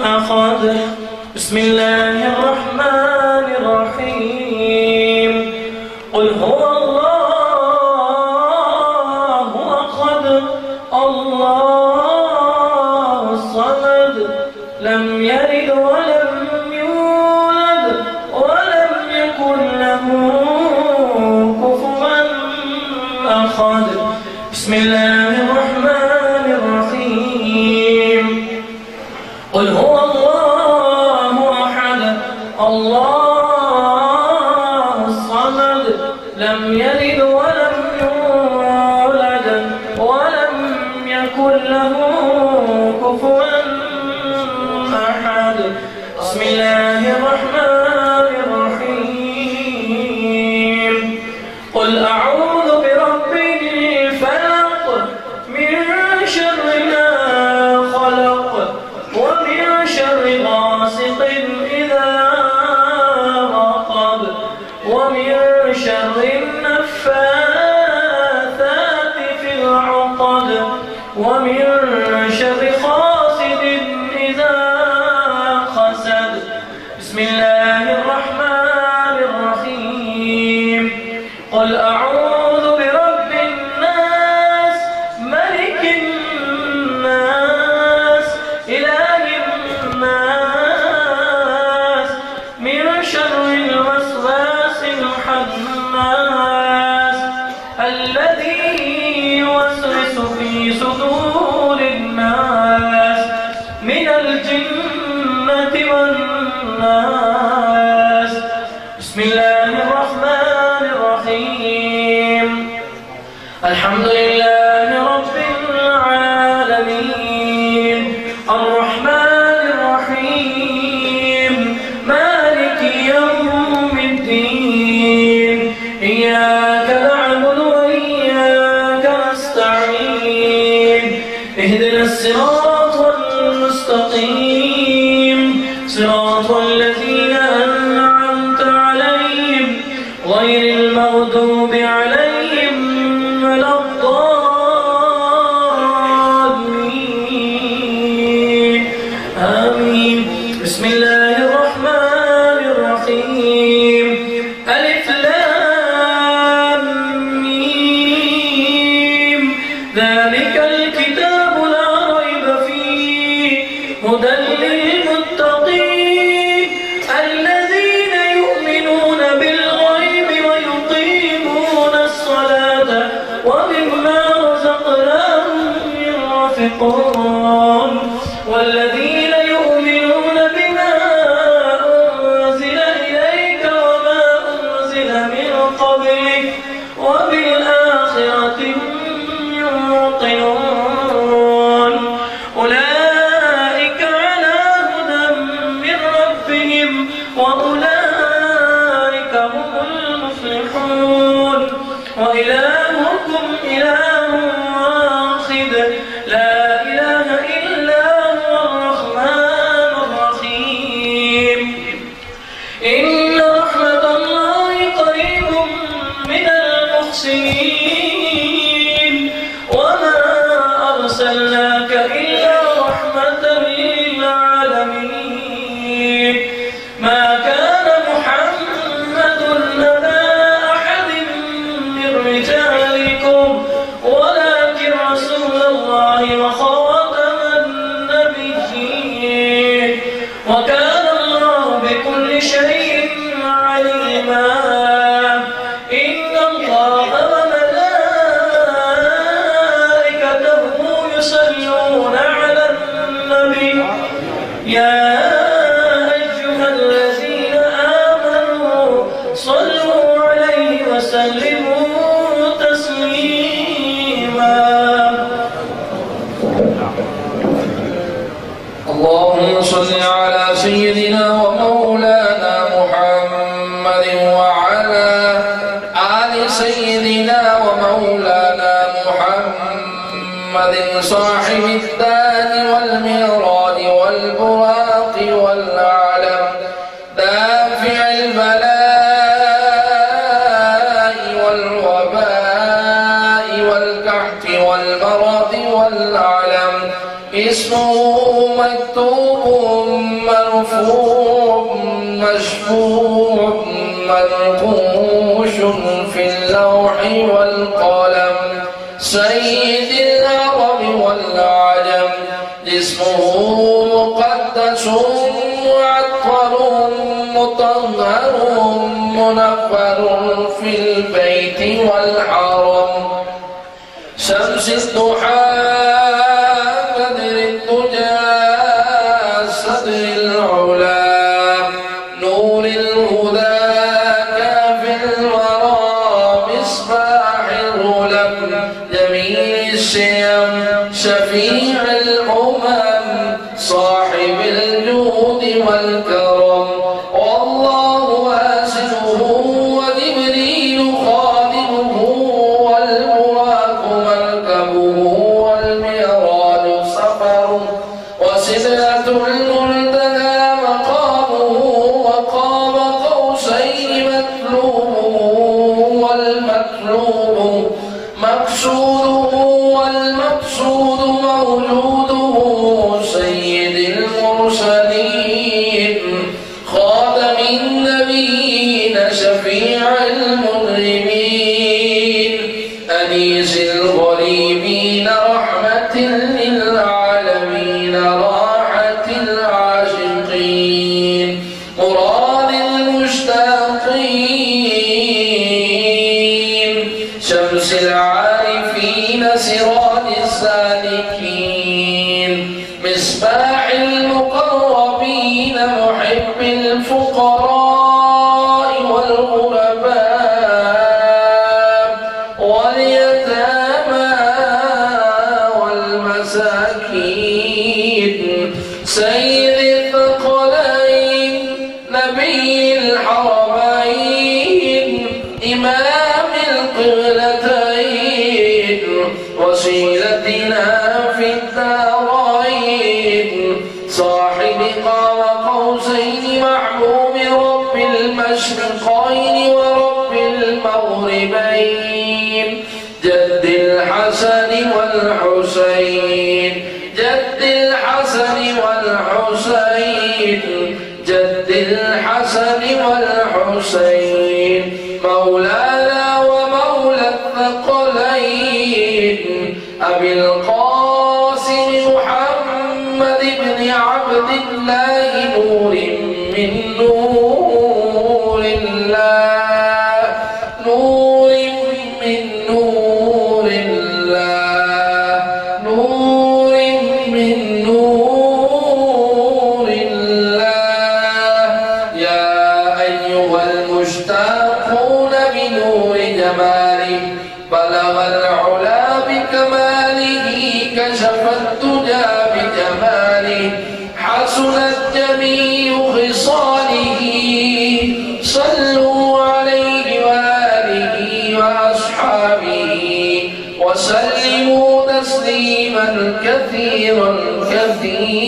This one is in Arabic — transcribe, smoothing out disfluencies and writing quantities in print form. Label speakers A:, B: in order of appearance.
A: أخذ. بسم الله الرحمن الرحيم. قل هو الله أحد الله الصمد لم يلد ولم يولد ولم يكن له كفوا أحد. بسم الله الرحمن الرحيم. قل هو الله أحد الله الصمد لم يلد ولم يولد ولم يكن له كفوا أحد. بسم الله الرحمن الرحيم. قل أعوذ برب الفلق من شر ما خلق ومن شر غاسق إذا وقب ومن شر النفاثات في العقد ومن شر حاسد إذا حسد. بسم الله الرحمن الرحيم. قل أعوذ برب الناس ملك الناس إله الناس من شر الوسواس الخناس الذي يوسوس في صدور الناس من الجنة والناس. بسم الله الرحمن الرحيم. الحمد لله رب العالمين الرحمن الرحيم مالك يوم الدين إياك نعبد وإياك نستعين اهدنا الصراط المستقيم صراط الذين أنعمت عليهم غير المغضوب عليهم ولا الضالين آمين. بسم الله الرحمن الرحيم. ألف لام ميم ذلك الكتاب لا ريب فيه هدى للمتقين الذين يؤمنون بالغيب ويقيمون الصلاة ومما رزقناهم ينفقون والذين يؤمنون بما أنزل إليك وما أنزل من قبلك وبالآخرة هم يوقنون أولئك على هدى من ربهم وأولئك هم المفلحون. وإلهكم إله واحد لا إله إلا هو الرحمن الرحيم. إن رحمة الله قريب من المحسنين وما أرسلناك إلا رحمة للعالمين. ما كان محمد أبا أحد من رجالكم ولكن رسول الله وخاتم النبيين وكان الله بكل شيء عليما. إن الله وملائكته يصلون على النبي يا أيها الذين آمنوا صلوا عليه وسلموا تسليما.
B: اللهم صل على سيدنا ومولانا محمد وعلى آل سيدنا ومولانا محمد صاحب الدان والميراد والبراق والأعلم دافع البلاء والوباء والكحف والمرض والأعلم اسمه مكتوب مرفوع مشفوع منقوش في اللوح والقلم سيد العرب والعجم اسمه مقدس معطر مطهر منفر في البيت والحرم شمس الضحى بدر الدجى صدر العلا نور الهدى كافي الورى مصباح الظلم جميل الشيم شفيع الأمم صاحب الجود والكرم والله واسعه وجبريل خادمه والبراق مركبه والمعراج سفر وسدرة المنتهى مقامه وقاب قوسين مطلوبه والمطلوب مقصوده والمقصود موجوده سيد المرسلين خاتم النبيين شفيع المذنبين أنيس الغريبين رحمة للعالمين راحة العاشقين مراد المشتاقين شمس العارفين سراج السالكين مصباح المقربين محب الفقراء والغرباء واليتامى والمساكين سيد الثقلين نبي الحرمين إمام القبلتين وسيلتنا في الدارين صاحب قاب قوسين محبوب رب المشرقين ورب المغربين جد الحسن والحسين جد الحسن والحسين جد الحسن والحسين مولانا ومولى الثقلين أبي القاسم محمد بن عبد الله نور من نور الله نور من نور الله نور من نور الله يا أيها المشتاقون بنور جماله بلغ العلا بكماله كشف الدجى بجماله حسنت جميع خصاله صلوا عليه وآله وأصحابه وسلموا تسليما كثيرا كثيرا